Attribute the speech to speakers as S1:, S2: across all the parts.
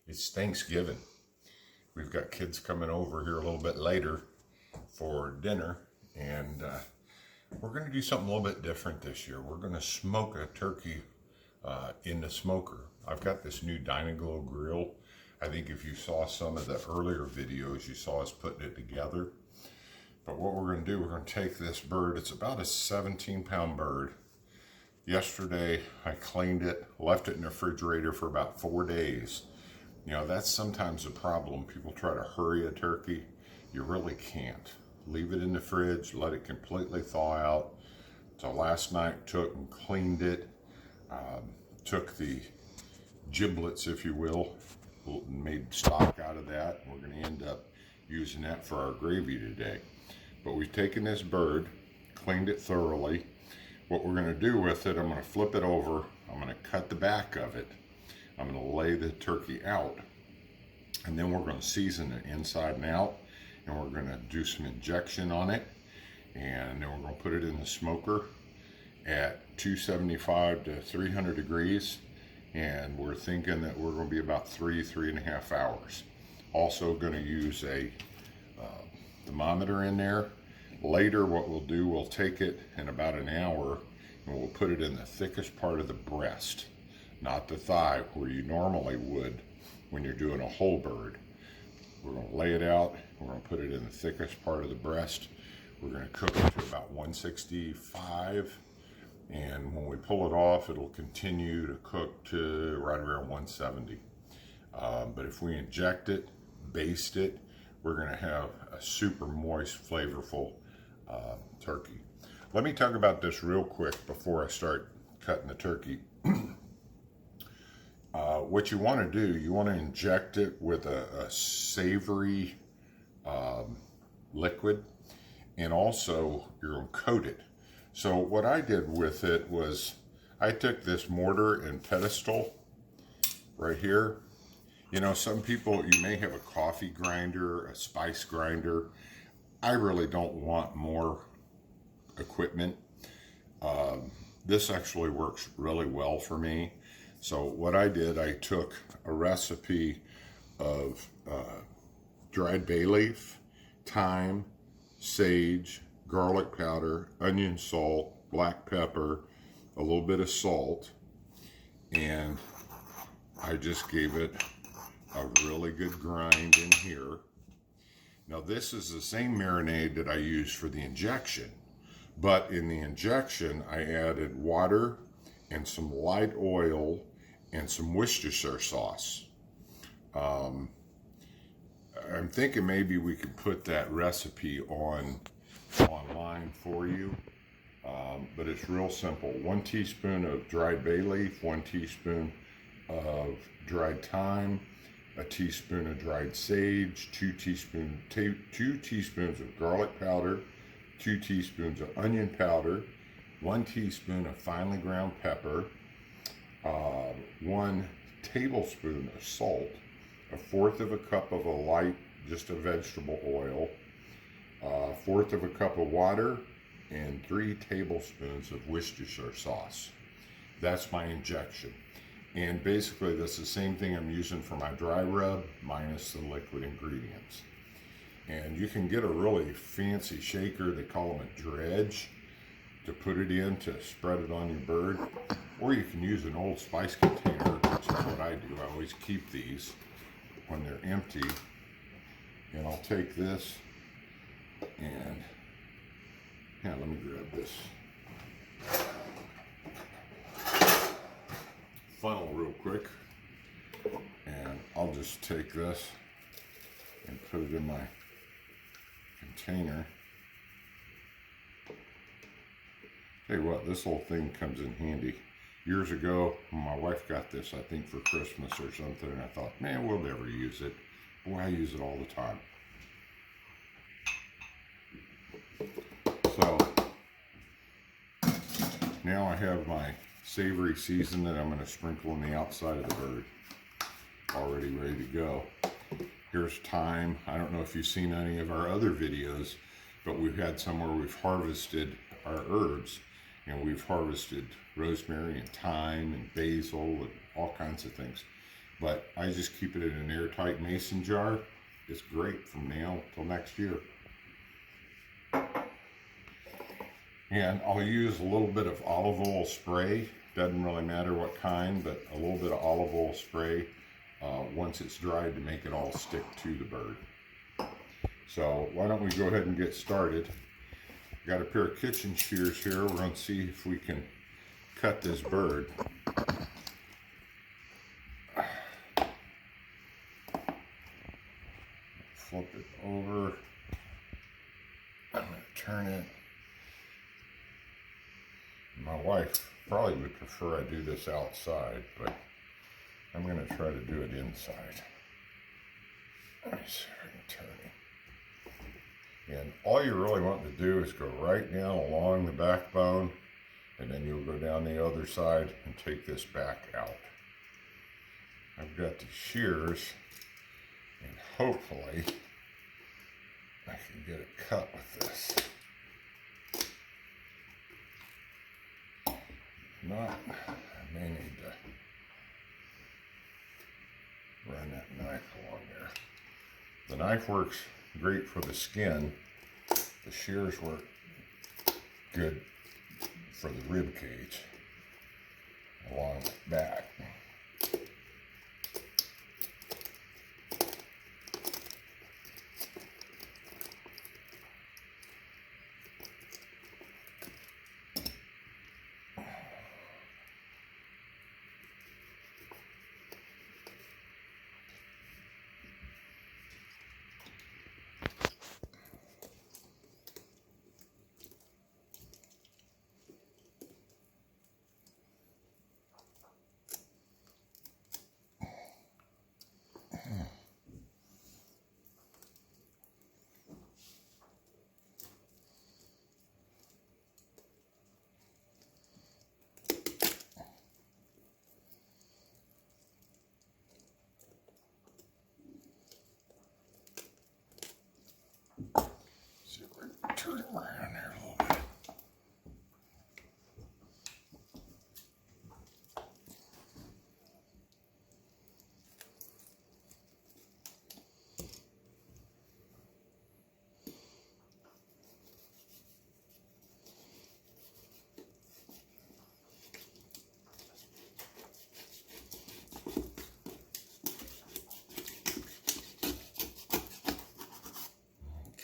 S1: It's Thanksgiving. We've got kids coming over here a little bit later for dinner, and we're going to do something a little bit different this year. We're going to smoke a turkey in the smoker. I've got this new Dynaglow grill. I think if you saw some of the earlier videos, you saw us putting it together. But what we're going to do, we're going to take this bird. It's about a 17-pound bird. Yesterday, I cleaned it, left it in the refrigerator for about 4 days. You know, that's sometimes a problem. People try to hurry a turkey. You really can't. Leave it in the fridge, let it completely thaw out. So last night, took and cleaned it, took the giblets, if you will, and made stock out of that. We're going to end up using that for our gravy today. But we've taken this bird, cleaned it thoroughly. What we're going to do with it, I'm going to flip it over. I'm going to cut the back of it. I'm going to lay the turkey out. And then we're going to season it inside and out. And we're going to do some injection on it. And then we're going to put it in the smoker at 275 to 300 degrees. And we're thinking that we're going to be about 3.5 hours. Also going to use a thermometer in there. Later, what we'll do, we'll take it in about an hour and we'll put it in the thickest part of the breast, not the thigh where you normally would when you're doing a whole bird. We're going to lay it out. We're going to put it in the thickest part of the breast. We're going to cook it to about 165, and when we pull it off, it'll continue to cook to right around 170. But if we inject it, baste it, we're going to have a super moist, flavorful turkey. Let me talk about this real quick before I start cutting the turkey. What you want to do, you want to inject it with a savory liquid, and also you're going to coat it. So what I did with it was I took this mortar and pestle right here. You know, some people, you may have a coffee grinder, a spice grinder. I really don't want more equipment. This actually works really well for me. So what I did, I took a recipe of dried bay leaf, thyme, sage, garlic powder, onion salt, black pepper, a little bit of salt, and I just gave it a really good grind in here. Now this is the same marinade that I used for the injection, but in the injection I added water and some light oil and some Worcestershire sauce. I'm thinking maybe we could put that recipe online for you, but it's real simple. 1 teaspoon of dried bay leaf, 1 teaspoon of dried thyme, a teaspoon of dried sage, 2 teaspoons of garlic powder, 2 teaspoons of onion powder, 1 teaspoon of finely ground pepper, 1 tablespoon of salt, 1/4 cup of a light, just a vegetable oil, 1/4 cup of water, and 3 tablespoons of Worcestershire sauce. That's my injection. And basically that's the same thing I'm using for my dry rub, minus the liquid ingredients. And you can get a really fancy shaker, they call them a dredge, to put it in to spread it on your bird. Or you can use an old spice container, which is what I do. I always keep these when they're empty. And I'll take this and, yeah, let me grab this funnel real quick, and I'll just take this and put it in my container. Tell you what, this little thing comes in handy. Years ago, my wife got this, I think, for Christmas or something, and I thought, man, we'll never use it. Boy, I use it all the time. So, now I have my savory season that I'm going to sprinkle on the outside of the bird. Already ready to go. Here's thyme. I don't know if you've seen any of our other videos, but we've had some where we've harvested our herbs, and we've harvested rosemary and thyme and basil and all kinds of things. but I just keep it in an airtight mason jar. It's great from now till next year. And I'll use a little bit of olive oil spray. Doesn't really matter what kind, but a little bit of olive oil spray once it's dried to make it all stick to the bird. So why don't we go ahead and get started. Got a pair of kitchen shears here. We're going to see if we can cut this bird. Flip it over. I'm going to turn it. My wife probably would prefer I do this outside, but I'm going to try to do it inside. Let me see if I can turn it. And all you really want to do is go right down along the backbone, and then you'll go down the other side and take this back out. I've got the shears, and hopefully I can get it cut with this. If not, I may need to run that knife along there. The knife works great for the skin. The shears work good for the rib cage along the back. See if we can turn it around there a little bit.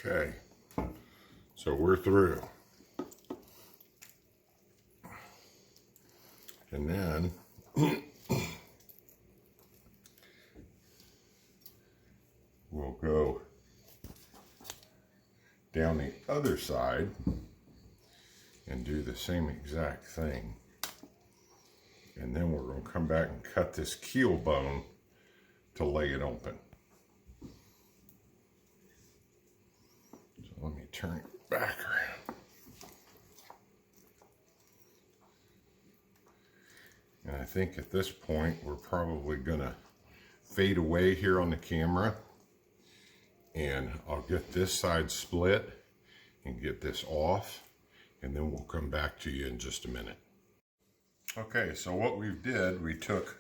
S1: Okay, so we're through. And then we'll go down the other side and do the same exact thing. And then we're going to come back and cut this keel bone to lay it open. Let me turn it back around. And I think at this point we're probably gonna fade away here on the camera, and I'll get this side split and get this off, and then we'll come back to you in just a minute. Okay, so what we took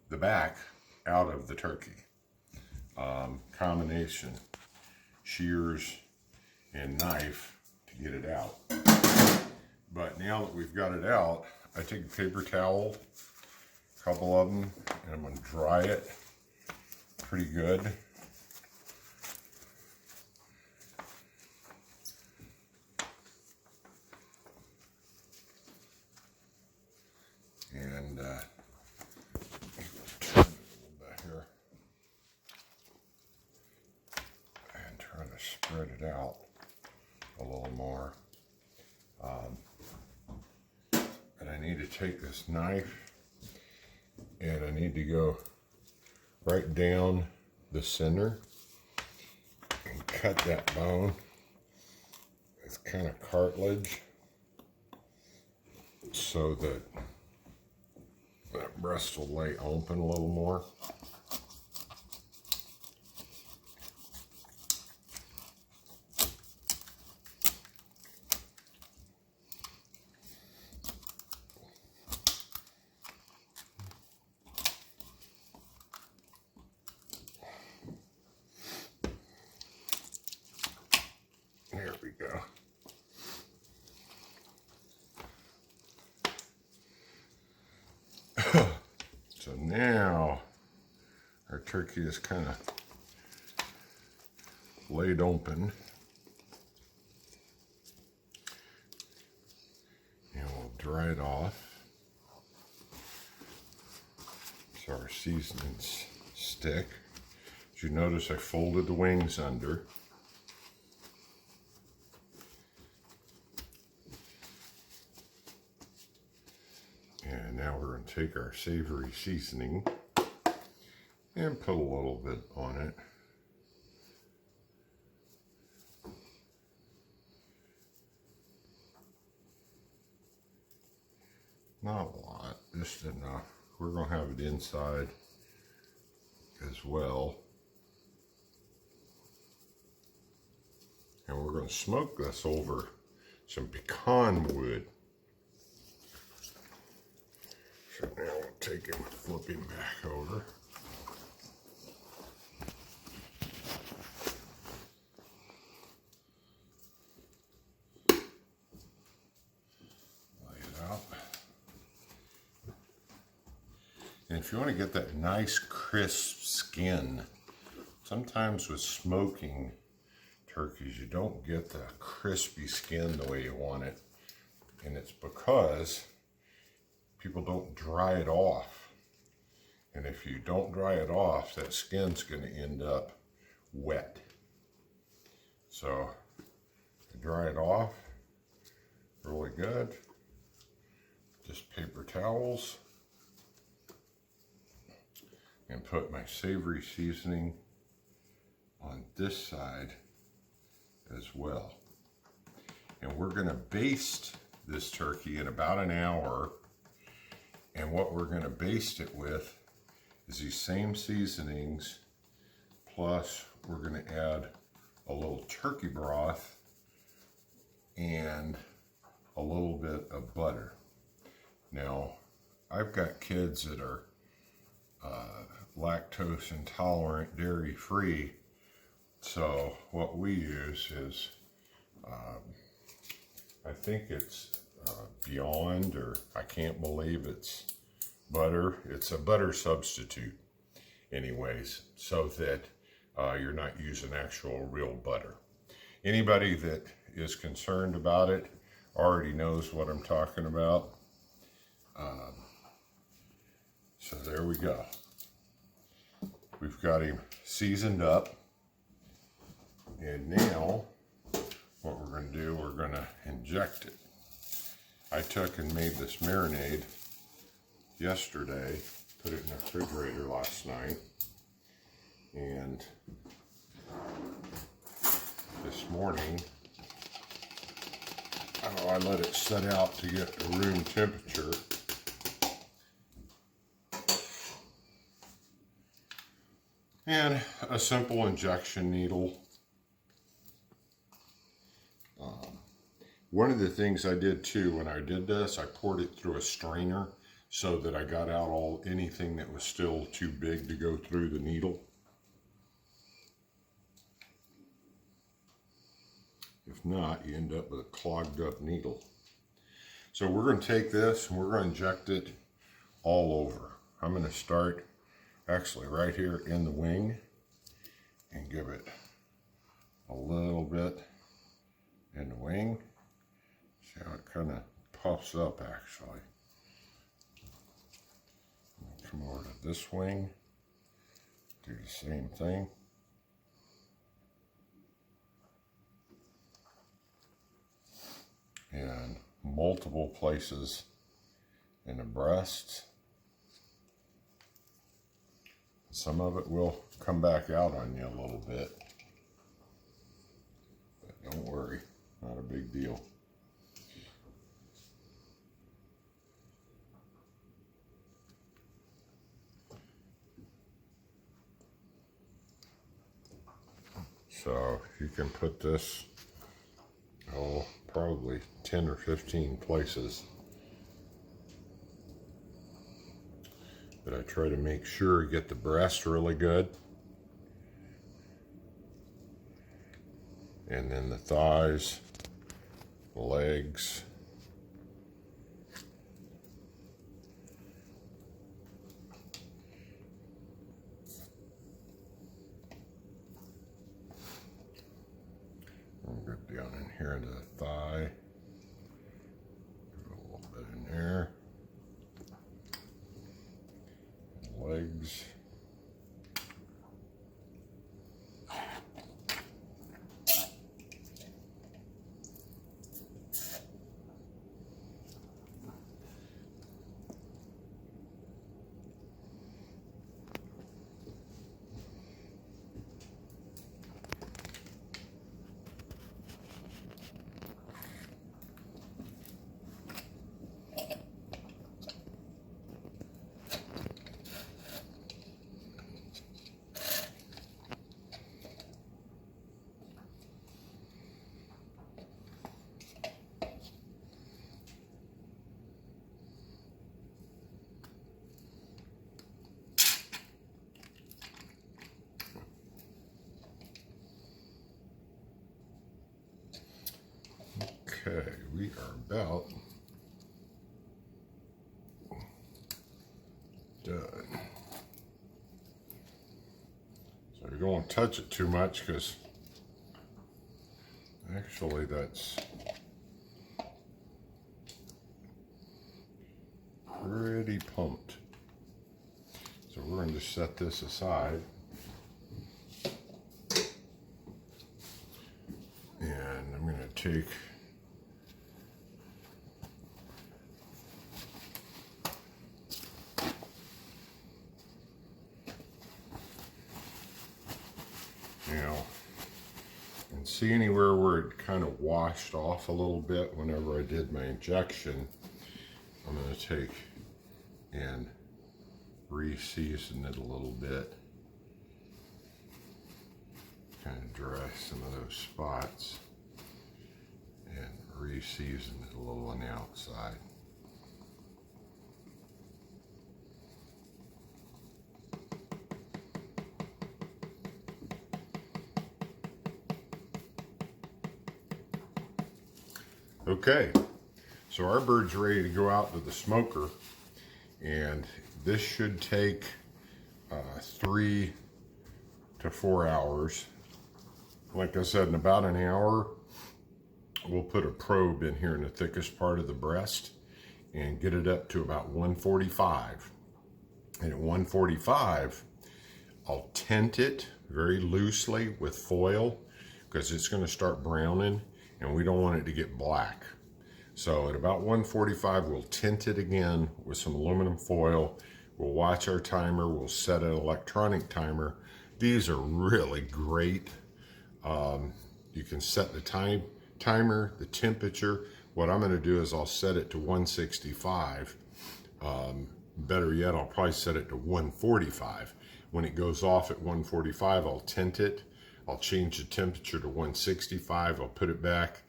S1: the back out of the turkey. Combination shears and knife to get it out. But now that we've got it out, I take a paper towel, a couple of them, and I'm going to dry it pretty good. And turn it a little bit here and try to spread it out a little more. And I need to take this knife and I need to go right down the center and cut that bone. It's kind of cartilage so that that breast will lay open a little more. turkey is kind of laid open. And we'll dry it off so our seasonings stick. As you notice, I folded the wings under. And now we're going to take our savory seasoning and put a little bit on it. Not a lot, just enough. We're going to have it inside as well. And we're going to smoke this over some pecan wood. So now we'll take him, flip him back over. Lay it out. And if you want to get that nice crisp skin, sometimes with smoking turkeys, you don't get the crispy skin the way you want it. And it's because people don't dry it off. And if you don't dry it off, that skin's going to end up wet. So dry it off really good. Just paper towels. And put my savory seasoning on this side as well. And we're going to baste this turkey in about an hour. And what we're going to baste it with is these same seasonings, plus we're going to add a little turkey broth and a little bit of butter. Now, I've got kids that are lactose intolerant, dairy free, so what we use is, I think it's Beyond, or I can't believe it's butter. It's a butter substitute anyways, so that you're not using actual real butter. Anybody that is concerned about it already knows what I'm talking about. So there we go. We've got him seasoned up. And now what we're going to do, we're going to inject it. I took and made this marinade yesterday, put it in the refrigerator last night, and this morning, I let it set out to get to room temperature. And a simple injection needle. One of the things I did too when I did this, I poured it through a strainer so that I got out anything that was still too big to go through the needle. If not, you end up with a clogged up needle. So we're going to take this and we're going to inject it all over. I'm going to start actually right here in the wing and give it a little bit in the wing. See how it kind of puffs up actually. Come over to this wing, do the same thing. And multiple places in the breast. Some of it will come back out on you a little bit, but don't worry, not a big deal. So you can put this, probably 10 or 15 places. But I try to make sure you get the breast really good. And then the thighs, the legs. into the thigh. A little bit in there. Legs. Okay, we are about done. So you don't want to touch it too much because actually that's pretty pumped. So we're going to set this aside. And I'm going to take and see anywhere where it kind of washed off a little bit whenever I did my injection. I'm going to take and re-season it a little bit, kind of dry some of those spots and re-season it a little on the outside. Okay, so our bird's ready to go out to the smoker, and this should take 3 to 4 hours. Like I said, in about an hour, we'll put a probe in here in the thickest part of the breast and get it up to about 145. And at 145, I'll tint it very loosely with foil because it's going to start browning and we don't want it to get black. So at about 145, we'll tint it again with some aluminum foil. We'll watch our timer. We'll set an electronic timer. These are really great. You can set the timer, the temperature. What I'm going to do is I'll set it to 165. Better yet, I'll probably set it to 145. When it goes off at 145, I'll tint it. I'll change the temperature to 165. I'll put it back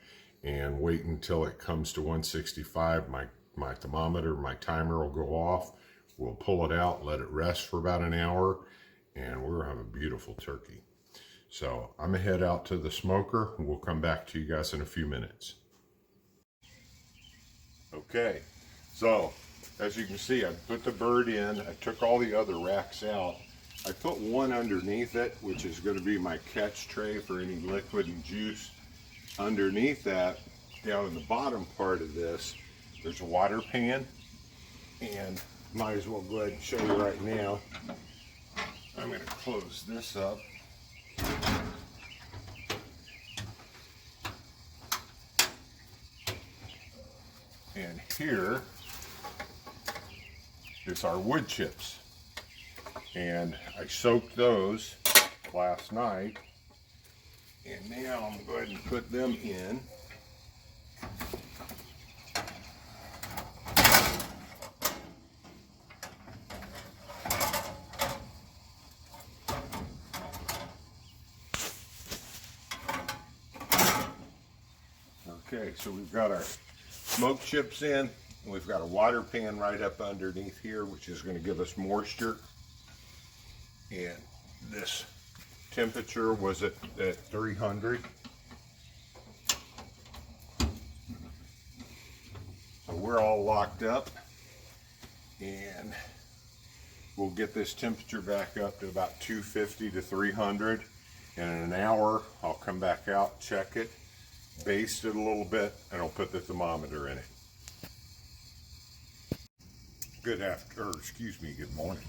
S1: and wait until it comes to 165. My thermometer, my timer will go off. We'll pull it out, let it rest for about an hour, and we're gonna have a beautiful turkey. So I'm gonna head out to the smoker, and we'll come back to you guys in a few minutes. Okay, so as you can see, I put the bird in. I took all the other racks out. I put one underneath it, which is going to be my catch tray for any liquid and juice. Underneath that, down in the bottom part of this, there's a water pan. And might as well go ahead and show you right now. I'm going to close this up. And here is our wood chips. And I soaked those last night, and now I'm going to put them in. Okay, so we've got our smoked chips in, and we've got a water pan right up underneath here, which is going to give us moisture. And this temperature was at 300. So we're all locked up, and we'll get this temperature back up to about 250 to 300. And in an hour, I'll come back out, check it, baste it a little bit, and I'll put the thermometer in it. Good morning.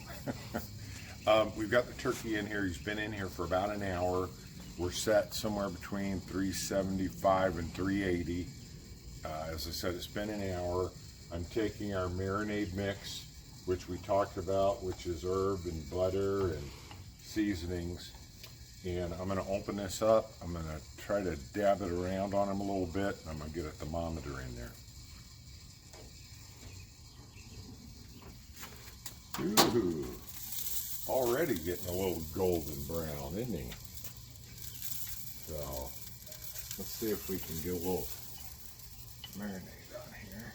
S1: We've got the turkey in here. He's been in here for about an hour. We're set somewhere between 375 and 380. As I said, it's been an hour. I'm taking our marinade mix, which we talked about, which is herb and butter and seasonings. And I'm going to open this up. I'm going to try to dab it around on him a little bit. And I'm going to get a thermometer in there. Ooh, already getting a little golden brown, isn't he? So, let's see if we can get a little marinade on here.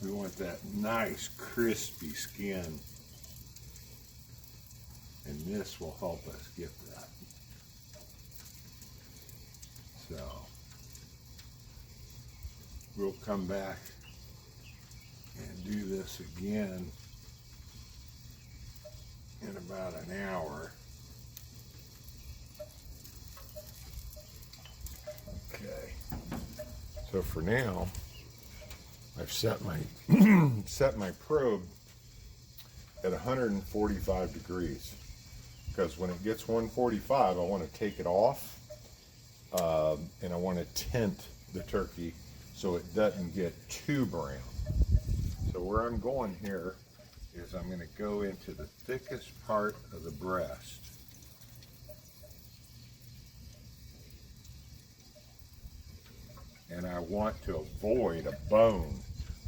S1: We want that nice crispy skin, and this will help us get that. So we'll come back and do this again in about an hour. Okay, so for now, I've set my set my probe at 145 degrees, because when it gets 145, I want to take it off, and I want to tint the turkey so it doesn't get too brown. So where I'm going here is I'm going to go into the thickest part of the breast. And I want to avoid a bone,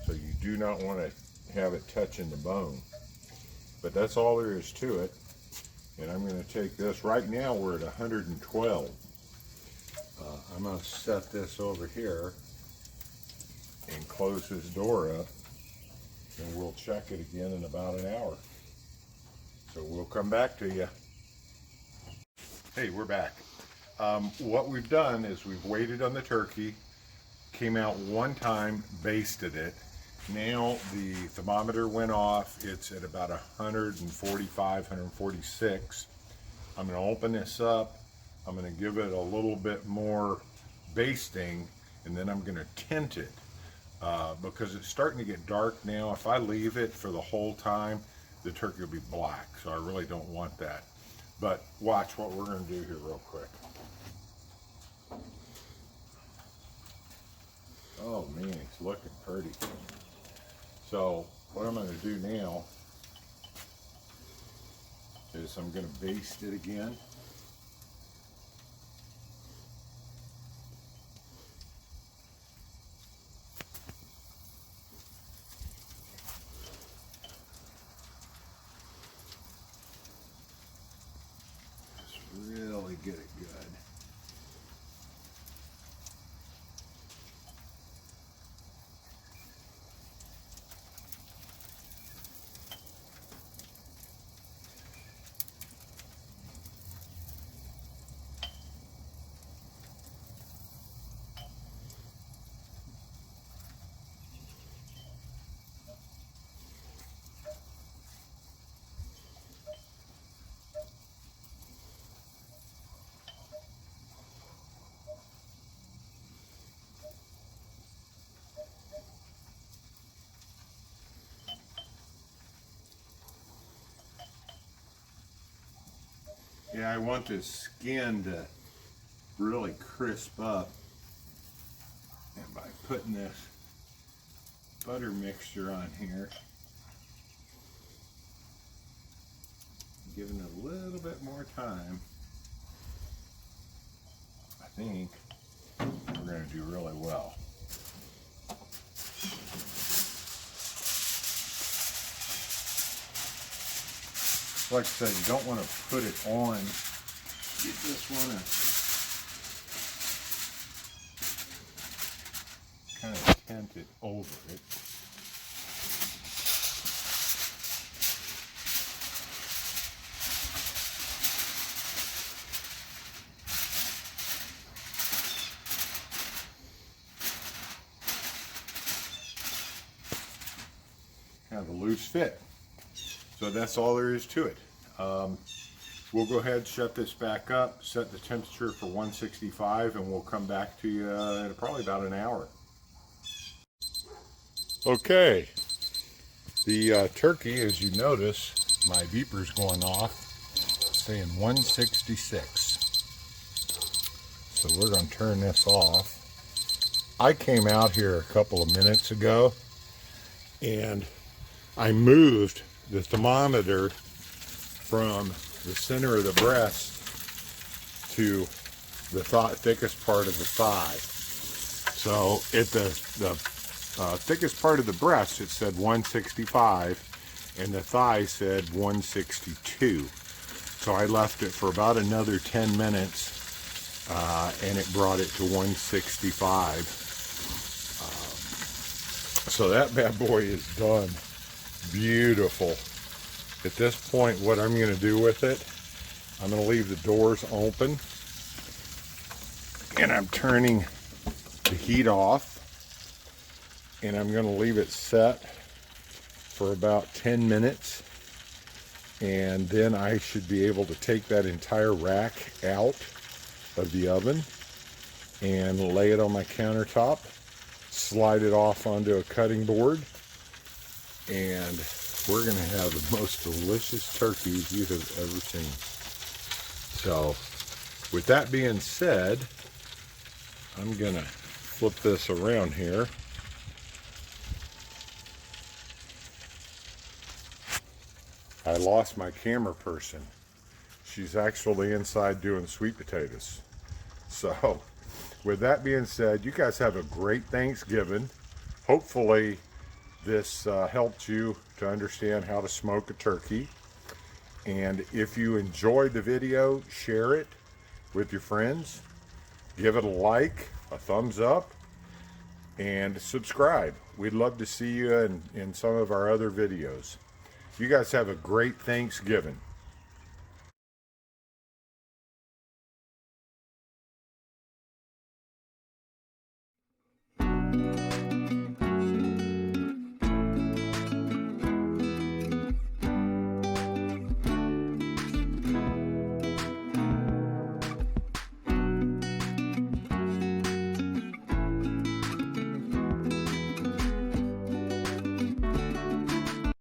S1: so you do not want to have it touching the bone. But that's all there is to it. And I'm going to take this, right now we're at 112. I'm going to set this over here and close this door up, and we'll check it again in about an hour. So we'll come back to you. Hey, we're back. What we've done is we've waited on the turkey, came out one time, basted it. Now the thermometer went off. It's at about 145, 146. I'm going to open this up. I'm going to give it a little bit more basting, and then I'm going to tint it because it's starting to get dark now. If I leave it for the whole time, the turkey will be black, so I really don't want that. But watch what we're going to do here real quick. Oh man, it's looking pretty. So what I'm going to do now is I'm going to baste it again. Just really get it good. Yeah, I want this skin to really crisp up, and by putting this butter mixture on here, giving it a little bit more time, I think we're going to do really well. Like I said, you don't want to put it on. You just want tent it over it. Kind of a loose fit. So that's all there is to it. We'll go ahead, shut this back up, set the temperature for 165, and we'll come back to you in probably about an hour. Okay, the turkey, as you notice, my beeper's going off, saying 166. So we're going to turn this off. I came out here a couple of minutes ago, and I moved the thermometer from the center of the breast to the thickest part of the thigh. So at the thickest part of the breast, it said 165, and the thigh said 162. So I left it for about another 10 minutes, and it brought it to 165. So that bad boy is done. Beautiful. At this point, what I'm going to do with it, I'm going to leave the doors open, and I'm turning the heat off, and I'm going to leave it set for about 10 minutes, and then I should be able to take that entire rack out of the oven and lay it on my countertop, slide it off onto a cutting board, and we're going to have the most delicious turkeys you have ever seen. So, with that being said, I'm going to flip this around here. I lost my camera person. She's actually inside doing sweet potatoes. So, with that being said, you guys have a great Thanksgiving. Hopefully, this helped you to understand how to smoke a turkey. And if you enjoyed the video, share it with your friends. Give it a like, a thumbs up, and subscribe. We'd love to see you in some of our other videos. You guys have a great Thanksgiving.